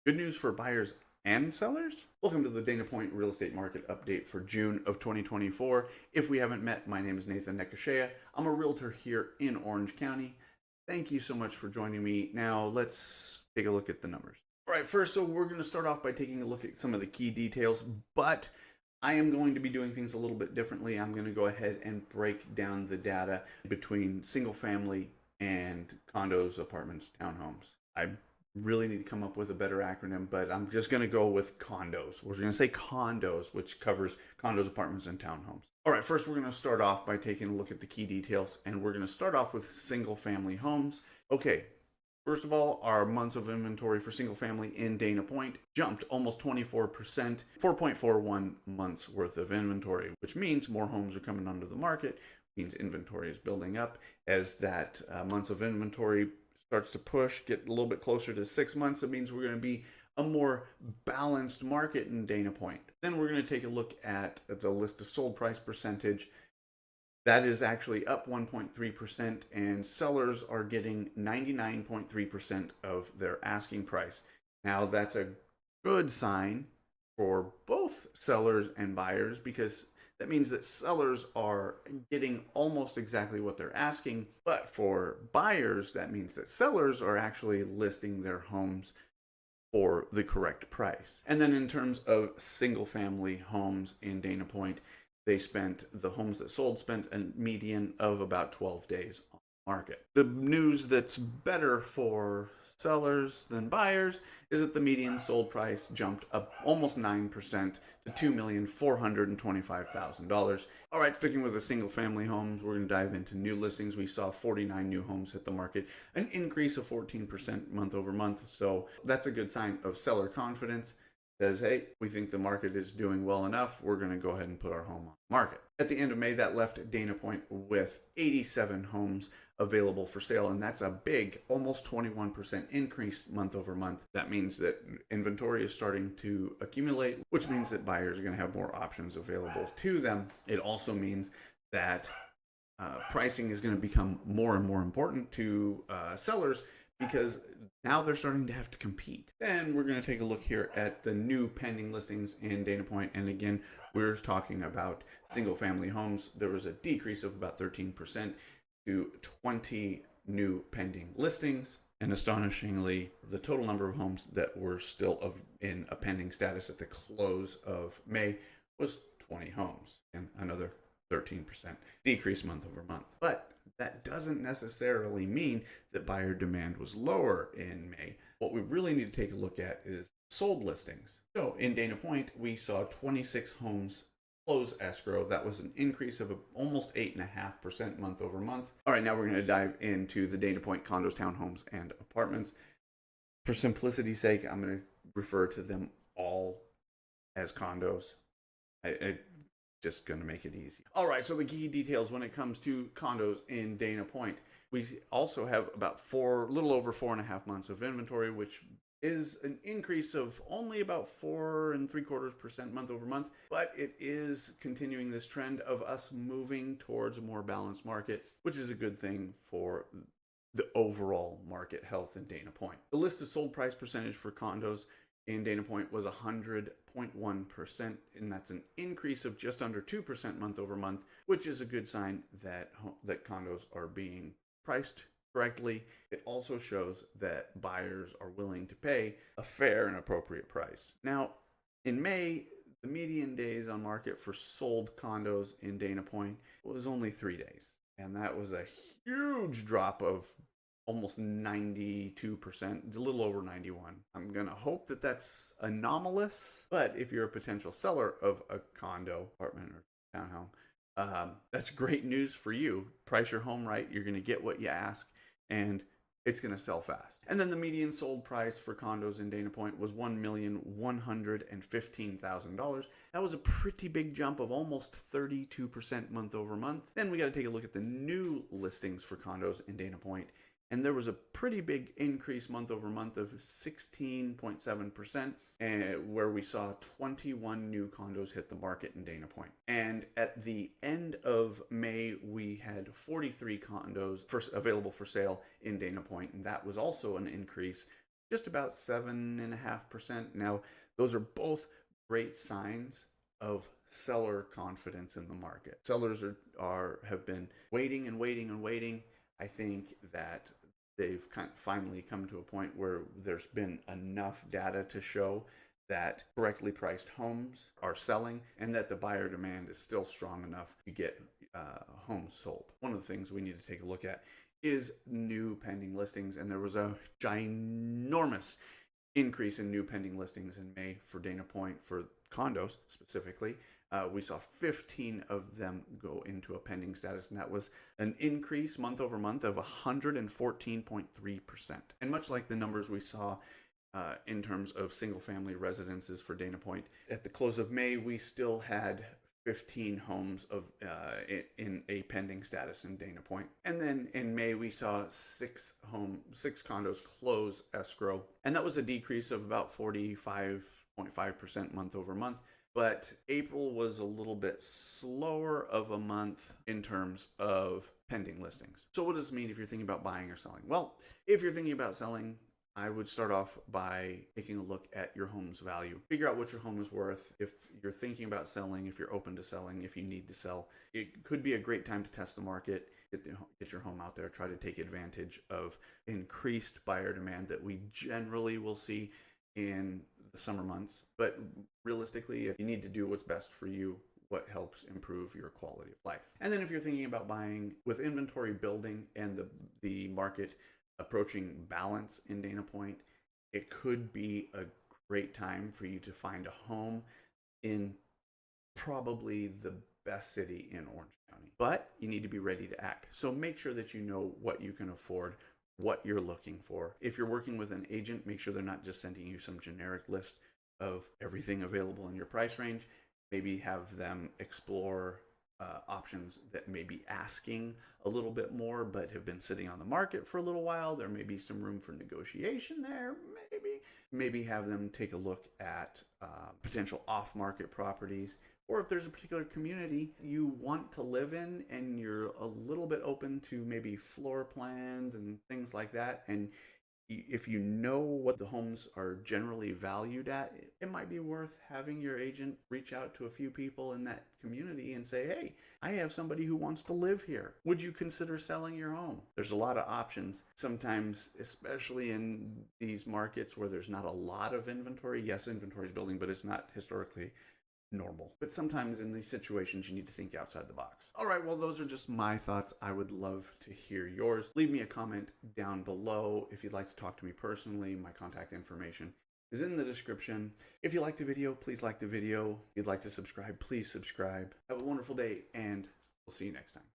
Good news for buyers and sellers? Welcome to the Dana Point Real Estate Market Update for June of 2024. If we haven't met, my name is Nathan Necochea. I'm a realtor here in Orange County. Thank you so much for joining me. Now let's take a look at the numbers. All right, first, so we're going to start off by taking a look at some of the key details, but I am going to be doing things a little bit differently. I'm going to go ahead and break down the data between single family and condos, apartments, townhomes. I really need to come up with a better acronym, but I'm just going to go with condos. We're going to say condos, which covers condos, apartments, and townhomes. All right, first we're going to start off by taking a look at the key details, and we're going to start off with single family homes. Okay, first of all, our months of inventory for single family in Dana Point jumped almost 24%, 4.41 months worth of inventory, which means more homes are coming onto the market, means inventory is building up. As that months of inventory starts to push, get a little bit closer to 6 months, it means we're going to be a more balanced market in Dana Point. Then we're going to take a look at the list of sold price percentage. That is actually up 1.3%, and sellers are getting 99.3% of their asking price. Now, that's a good sign for both sellers and buyers, because that means that sellers are getting almost exactly what they're asking. But for buyers, that means that sellers are actually listing their homes for the correct price. And then in terms of single family homes in Dana Point, the homes that sold spent a median of about 12 days on the market. The news that's better for sellers than buyers is that the median sold price jumped up almost 9% to $2,425,000. All right, sticking with the single family homes, we're going to dive into new listings. We saw 49 new homes hit the market, an increase of 14% month over month. So that's a good sign of seller confidence. Says, hey, we think the market is doing well enough, we're going to go ahead and put our home on the market. At the end of May, that left Dana Point with 87 homes available for sale, and that's a big, almost 21% increase month over month. That means that inventory is starting to accumulate, which means that buyers are going to have more options available to them. It also means that pricing is going to become more and more important to sellers, because now they're starting to have to compete. Then we're going to take a look here at the new pending listings in Dana Point. And again, we're talking about single family homes. There was a decrease of about 13% to 20 new pending listings. And astonishingly, the total number of homes that were still in a pending status at the close of May was 20 homes, and another 13% decrease month over month. But that doesn't necessarily mean that buyer demand was lower in May. What we really need to take a look at is sold listings. So in Dana Point, we saw 26 homes close escrow. That was an increase of almost 8.5% month over month. All right, now we're going to dive into the Dana Point condos, townhomes, and apartments. For simplicity's sake, I'm going to refer to them all as condos. Just going to make it easy. All right, so the key details when it comes to condos in Dana Point. We also have about little over 4.5 months of inventory, which is an increase of only about 4.75% month over month, but it is continuing this trend of us moving towards a more balanced market, which is a good thing for the overall market health in Dana Point. The list of sold price percentage for condos in Dana Point was 100.1%, and that's an increase of just under 2% month over month, which is a good sign that condos are being priced correctly. It also shows that buyers are willing to pay a fair and appropriate price. Now, in May, the median days on market for sold condos in Dana Point was only 3 days, and that was a huge drop of almost 92%, a little over 91. I'm going to hope that that's anomalous, but if you're a potential seller of a condo, apartment, or townhome, that's great news for you. Price your home right, you're going to get what you ask, and it's going to sell fast. And then the median sold price for condos in Dana Point was $1,115,000. That was a pretty big jump of almost 32% month over month. Then we got to take a look at the new listings for condos in Dana Point. And there was a pretty big increase month over month of 16.7%, where we saw 21 new condos hit the market in Dana Point. And at the end of May, we had 43 condos available for sale in Dana Point, and that was also an increase just about 7.5%. Now, those are both great signs of seller confidence in the market. Sellers have been waiting and waiting and waiting. I think that they've finally come to a point where there's been enough data to show that correctly priced homes are selling and that the buyer demand is still strong enough to get homes sold. One of the things we need to take a look at is new pending listings, and there was a ginormous increase in new pending listings in May for Dana Point for condos specifically. We saw 15 of them go into a pending status, and that was an increase month over month of 114.3%. And much like the numbers we saw in terms of single family residences for Dana Point, at the close of May, we still had 15 homes in a pending status in Dana Point. And then in May, we saw six condos close escrow. And that was a decrease of about 45.5% month over month. But April was a little bit slower of a month in terms of pending listings. So what does this mean if you're thinking about buying or selling? Well, if you're thinking about selling, I would start off by taking a look at your home's value. Figure out what your home is worth. If you're thinking about selling, if you're open to selling, if you need to sell, it could be a great time to test the market, get your home out there, try to take advantage of increased buyer demand that we generally will see in the summer months. But realistically, you need to do what's best for you, what helps improve your quality of life. And then if you're thinking about buying, with inventory building and the market approaching balance in Dana Point, it could be a great time for you to find a home in probably the best city in Orange County. But you need to be ready to act. So make sure that you know what you can afford, what you're looking for. If you're working with an agent, make sure they're not just sending you some generic list of everything available in your price range. Maybe have them explore options that may be asking a little bit more but have been sitting on the market for a little while. There may be some room for negotiation there. Maybe have them take a look at potential off-market properties, or if there's a particular community you want to live in and you're a little bit open to maybe floor plans and things like that, and if you know what the homes are generally valued at, it might be worth having your agent reach out to a few people in that community and say, hey, I have somebody who wants to live here. Would you consider selling your home? There's a lot of options. Sometimes, especially in these markets where there's not a lot of inventory, yes, inventory is building, but it's not historically normal. But sometimes in these situations, you need to think outside the box. All right, well, those are just my thoughts. I would love to hear yours. Leave me a comment down below. If you'd like to talk to me personally, my contact information is in the description. If you liked the video, please like the video. If you'd like to subscribe, please subscribe. Have a wonderful day, and we'll see you next time.